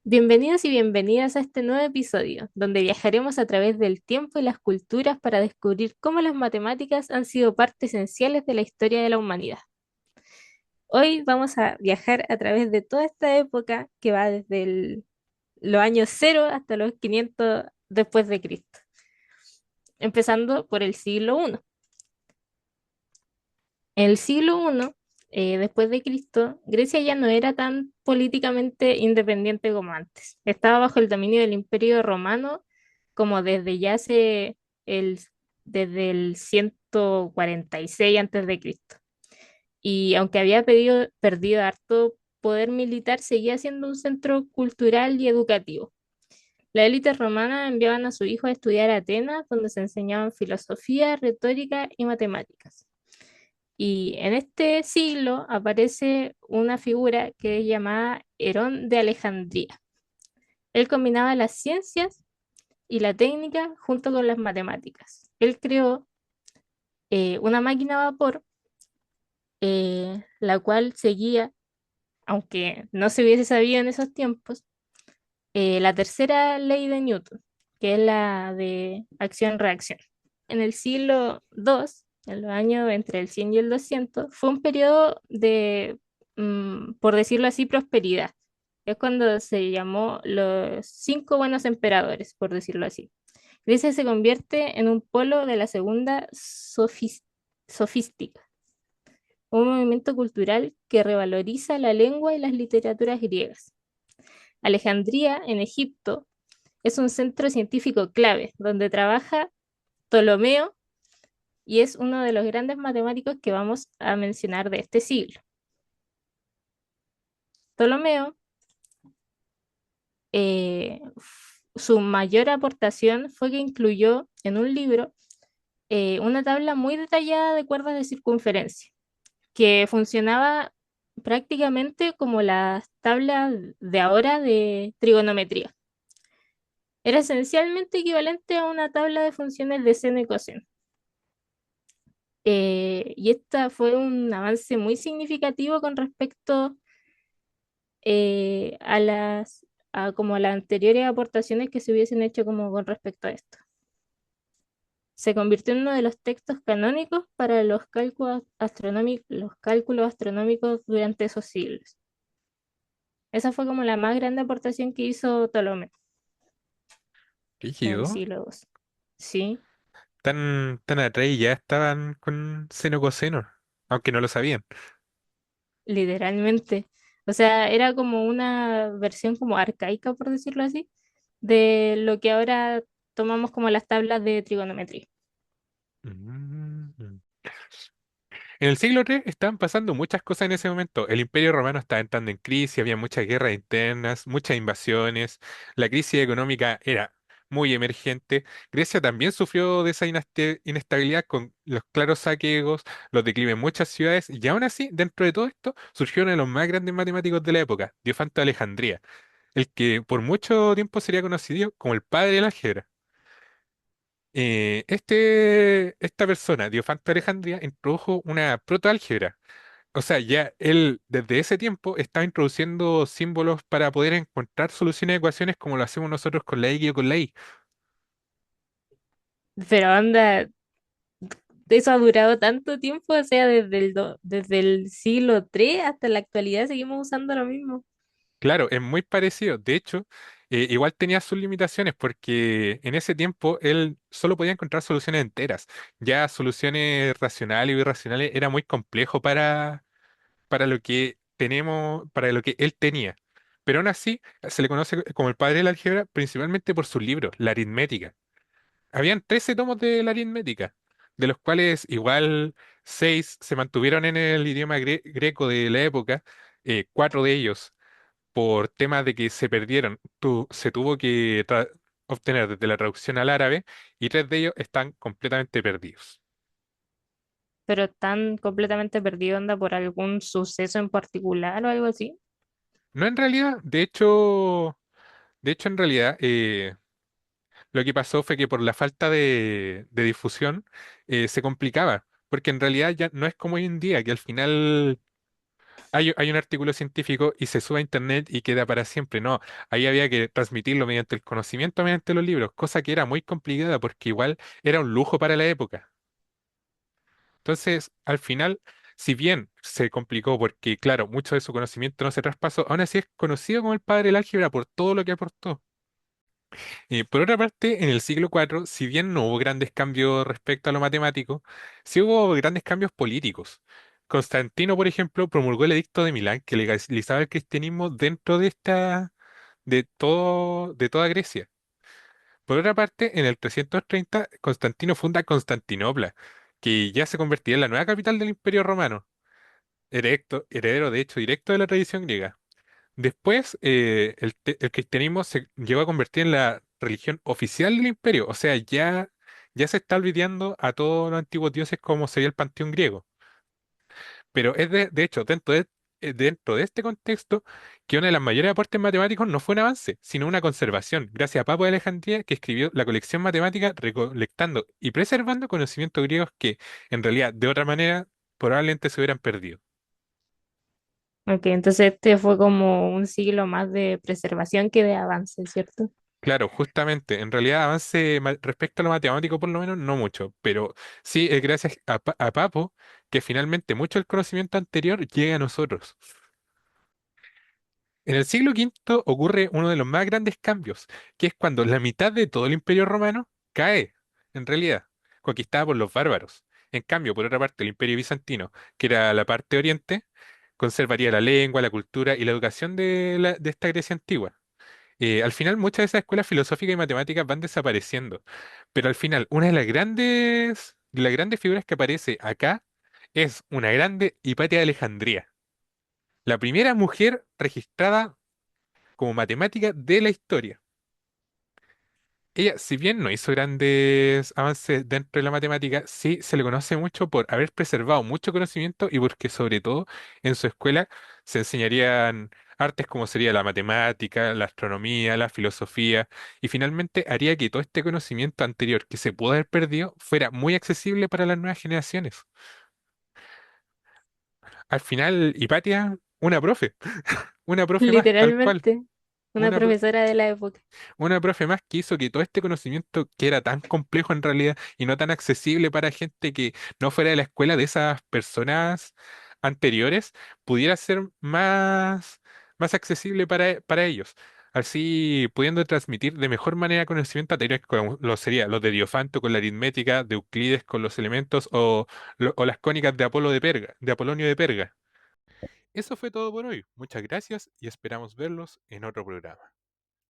Bienvenidos y bienvenidas a este nuevo episodio, donde viajaremos a través del tiempo y las culturas para descubrir cómo las matemáticas han sido parte esenciales de la historia de la humanidad. Hoy vamos a viajar a través de toda esta época que va desde los años cero hasta los 500 después de Cristo, empezando por el siglo I. En el siglo I, después de Cristo, Grecia ya no era tan políticamente independiente como antes. Estaba bajo el dominio del Imperio Romano como el, desde el 146 antes de Cristo. Y aunque había perdido harto poder militar, seguía siendo un centro cultural y educativo. Las élites romanas enviaban a sus hijos a estudiar a Atenas, donde se enseñaban filosofía, retórica y matemáticas. Y en este siglo aparece una figura que es llamada Herón de Alejandría. Él combinaba las ciencias y la técnica junto con las matemáticas. Él creó una máquina a vapor, la cual seguía, aunque no se hubiese sabido en esos tiempos, la tercera ley de Newton, que es la de acción-reacción. En el siglo II, en los años entre el 100 y el 200, fue un periodo de, por decirlo así, prosperidad. Es cuando se llamó los cinco buenos emperadores, por decirlo así. Grecia se convierte en un polo de la segunda sofística, un movimiento cultural que revaloriza la lengua y las literaturas griegas. Alejandría, en Egipto, es un centro científico clave, donde trabaja Ptolomeo y es uno de los grandes matemáticos que vamos a mencionar de este siglo. Ptolomeo, su mayor aportación fue que incluyó en un libro una tabla muy detallada de cuerdas de circunferencia, que funcionaba prácticamente como las tablas de ahora de trigonometría. Era esencialmente equivalente a una tabla de funciones de seno y coseno. Y esta fue un avance muy significativo con respecto a como las anteriores aportaciones que se hubiesen hecho como con respecto a esto. Se convirtió en uno de los textos canónicos para los cálculos astronómicos durante esos siglos. Esa fue como la más grande aportación que hizo Ptolomeo en el Rígido, siglo II. Sí, tan atrás y ya estaban con seno coseno, aunque no lo sabían. literalmente. O sea, era como una versión como arcaica, por decirlo así, de lo que ahora tomamos como las tablas de trigonometría. Mm. En el siglo III estaban pasando muchas cosas en ese momento. El Imperio Romano estaba entrando en crisis, había muchas guerras internas, muchas invasiones, la crisis económica era muy emergente. Grecia también sufrió de esa inestabilidad con los claros saqueos, los declives en muchas ciudades, y aún así, dentro de todo esto, surgió uno de los más grandes matemáticos de la época, Diofanto de Alejandría, el que por mucho tiempo sería conocido como el padre del álgebra. Esta persona, Diofanto de Alejandría, introdujo una protoálgebra. O sea, ya él desde ese tiempo estaba introduciendo símbolos para poder encontrar soluciones a ecuaciones como lo hacemos nosotros con la X o con la Y. Pero anda, eso ha durado tanto tiempo, o sea, desde el siglo III hasta la actualidad seguimos usando lo mismo. Claro, es muy parecido. De hecho, igual tenía sus limitaciones porque en ese tiempo él solo podía encontrar soluciones enteras. Ya soluciones racionales o irracionales era muy complejo para lo que tenemos, para lo que él tenía. Pero aún así, se le conoce como el padre de la álgebra principalmente por sus libros, la aritmética. Habían 13 tomos de la aritmética, de los cuales igual 6 se mantuvieron en el idioma greco de la época, 4 de ellos por temas de que se perdieron, se tuvo que obtener desde la traducción al árabe y 3 de ellos están completamente perdidos. Pero están completamente perdidos, anda, por algún suceso en particular o algo así. No en realidad, de hecho en realidad lo que pasó fue que por la falta de difusión se complicaba, porque en realidad ya no es como hoy en día, que al final hay un artículo científico y se sube a internet y queda para siempre. No, ahí había que transmitirlo mediante el conocimiento, mediante los libros, cosa que era muy complicada porque igual era un lujo para la época. Entonces, al final, si bien se complicó porque, claro, mucho de su conocimiento no se traspasó, aún así es conocido como el padre del álgebra por todo lo que aportó. Por otra parte, en el siglo IV, si bien no hubo grandes cambios respecto a lo matemático, sí hubo grandes cambios políticos. Constantino, por ejemplo, promulgó el Edicto de Milán que legalizaba el cristianismo dentro de toda Grecia. Por otra parte, en el 330, Constantino funda Constantinopla, que ya se convertiría en la nueva capital del Imperio Romano, heredero de hecho directo de la tradición griega. Después, el cristianismo se llegó a convertir en la religión oficial del imperio, o sea, ya se está olvidando a todos los antiguos dioses como sería el panteón griego. Pero de hecho, dentro de este contexto, que uno de los mayores aportes matemáticos no fue un avance, sino una conservación, gracias a Papo de Alejandría, que escribió la colección matemática recolectando y preservando conocimientos griegos que, en realidad, de otra manera, probablemente se hubieran perdido. Ok, entonces este fue como un siglo más de preservación que de avance, ¿cierto? Claro, justamente, en realidad avance respecto a lo matemático por lo menos no mucho, pero sí es gracias a Papo que finalmente mucho del conocimiento anterior llega a nosotros. En el siglo V ocurre uno de los más grandes cambios, que es cuando la mitad de todo el Imperio Romano cae, en realidad, conquistada por los bárbaros. En cambio, por otra parte, el Imperio Bizantino, que era la parte oriente, conservaría la lengua, la cultura y la educación de esta Grecia antigua. Al final, muchas de esas escuelas filosóficas y matemáticas van desapareciendo, pero al final, una de las grandes figuras que aparece acá es una grande Hipatia de Alejandría, la primera mujer registrada como matemática de la historia. Ella, si bien no hizo grandes avances dentro de la matemática, sí se le conoce mucho por haber preservado mucho conocimiento y porque sobre todo en su escuela se enseñarían artes como sería la matemática, la astronomía, la filosofía, y finalmente haría que todo este conocimiento anterior que se pudo haber perdido fuera muy accesible para las nuevas generaciones. Al final, Hipatia, una profe más, tal cual. Literalmente, una Una, pro- profesora de la época. Una profe más que hizo que todo este conocimiento que era tan complejo en realidad y no tan accesible para gente que no fuera de la escuela de esas personas anteriores, pudiera ser más accesible para ellos. Así pudiendo transmitir de mejor manera conocimiento anterior, como lo sería los de Diofanto con la aritmética, de Euclides con los elementos o las cónicas de de Apolonio de Perga. Eso fue todo por hoy. Muchas gracias y esperamos verlos en otro programa.